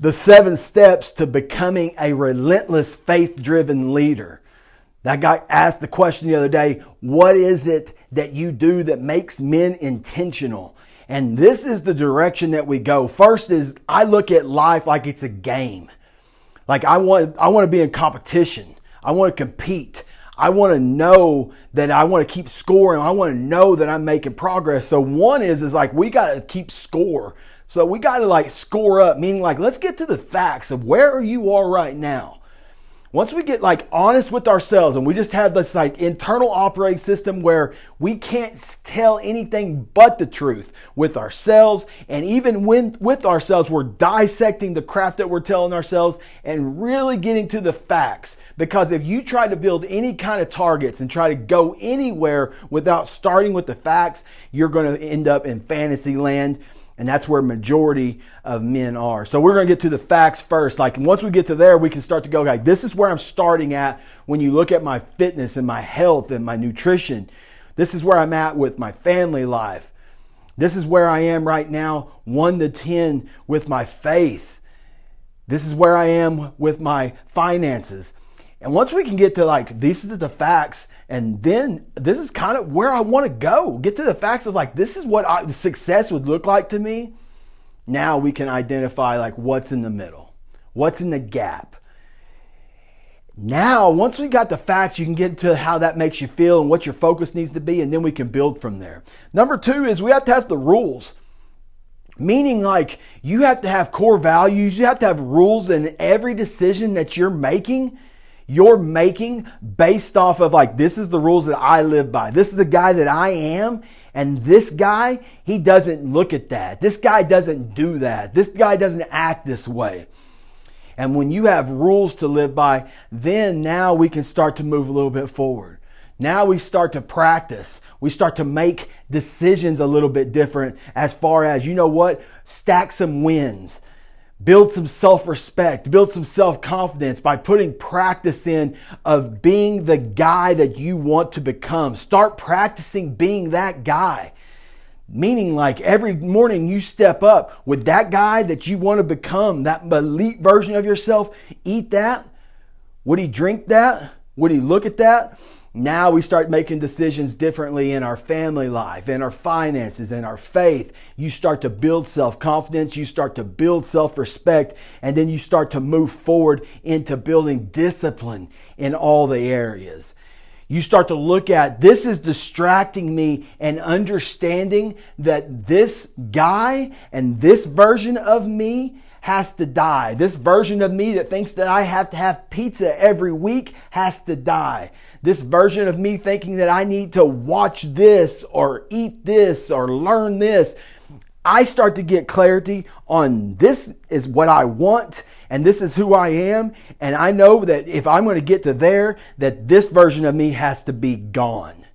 The 7 steps to becoming a relentless, faith-driven leader. That guy asked the question the other day, what is it that you do that makes men intentional? And this is the direction that we go. First is I look at life like it's a game. Like I want to be in competition. I want to compete. I want to know that I want to keep scoring. I want to know that I'm making progress. So one is like we got to keep score. So we got to like score up, meaning like let's get to the facts of where you are right now. Once we get like honest with ourselves and we just have this like internal operating system where we can't tell anything but the truth with ourselves, and even when with ourselves we're dissecting the crap that we're telling ourselves and really getting to the facts. Because if you try to build any kind of targets and try to go anywhere without starting with the facts, you're going to end up in fantasy land. And that's where majority of men are. So we're going to get to the facts first. Like once we get to there, we can start to go like, this is where I'm starting at when you look at my fitness and my health and my nutrition. This is where I'm at with my family life. This is where I am right now, 1 to 10 with my faith. This is where I am with my finances. And once we can get to like, these are the facts, and then this is kind of where I want to go. Get to the facts of like, this is what success would look like to me. Now we can identify like what's in the middle, what's in the gap. Now, once we got the facts, you can get to how that makes you feel and what your focus needs to be, and then we can build from there. Number 2 is we have to have the rules. Meaning like you have to have core values. You have to have rules in every decision that you're making based off of like, this is the rules that I live by. This is the guy that I am. And this guy, he doesn't look at that. This guy doesn't do that. This guy doesn't act this way. And when you have rules to live by, then now we can start to move a little bit forward. Now we start to practice. We start to make decisions a little bit different as far as, you know what, stack some wins. Build some self-respect, build some self-confidence by putting practice in of being the guy that you want to become. Start practicing being that guy. Meaning like every morning you step up with that guy that you want to become, that elite version of yourself. Eat that. Would he drink that? Would he look at that? Now we start making decisions differently in our family life, in our finances, in our faith. You start to build self-confidence, you start to build self-respect, and then you start to move forward into building discipline in all the areas. You start to look at, this is distracting me, and understanding that this guy and this version of me has to die. This version of me that thinks that I have to have pizza every week has to die. This version of me thinking that I need to watch this or eat this or learn this. I start to get clarity on this is what I want and this is who I am. And I know that if I'm going to get to there, that this version of me has to be gone.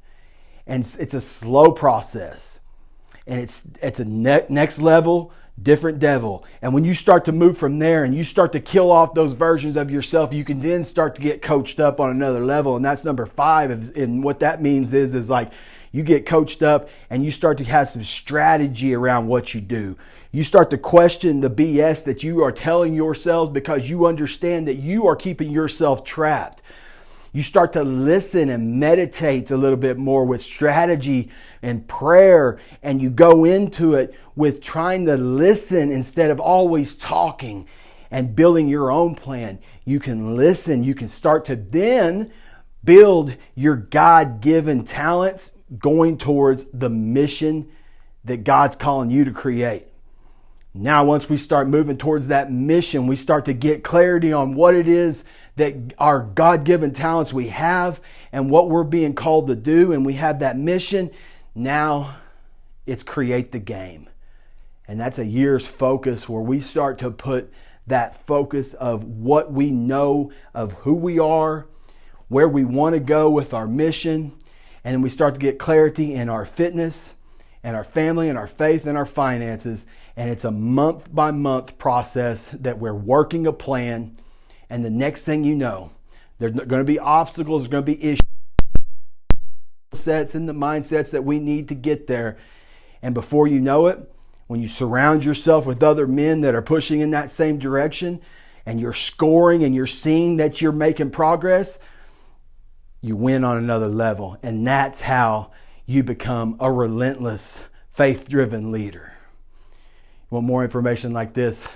And it's a slow process. And it's a next level, different devil. And when you start to move from there and you start to kill off those versions of yourself, you can then start to get coached up on another level. And that's number 5. And what that means is like you get coached up and you start to have some strategy around what you do. You start to question the BS that you are telling yourselves because you understand that you are keeping yourself trapped. You start to listen and meditate a little bit more with strategy and prayer, and you go into it with trying to listen instead of always talking and building your own plan. You can listen. You can start to then build your God-given talents going towards the mission that God's calling you to create. Now, once we start moving towards that mission, we start to get clarity on what it is that our God-given talents we have and what we're being called to do, and we have that mission. Now it's create the game. And that's a year's focus where we start to put that focus of what we know, of who we are, where we want to go with our mission. And then we start to get clarity in our fitness and our family and our faith and our finances. And it's a month by month process that we're working a plan. And the next thing you know, there's going to be obstacles, there's going to be issues, sets and the mindsets that we need to get there. And before you know it, When you surround yourself with other men that are pushing in that same direction, and you're scoring and you're seeing that you're making progress, you win on another level. And that's how you become a relentless, faith-driven leader. You want more information like this?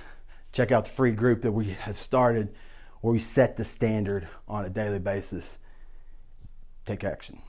Check out the free group that we have started where we set the standard on a daily basis. Take action.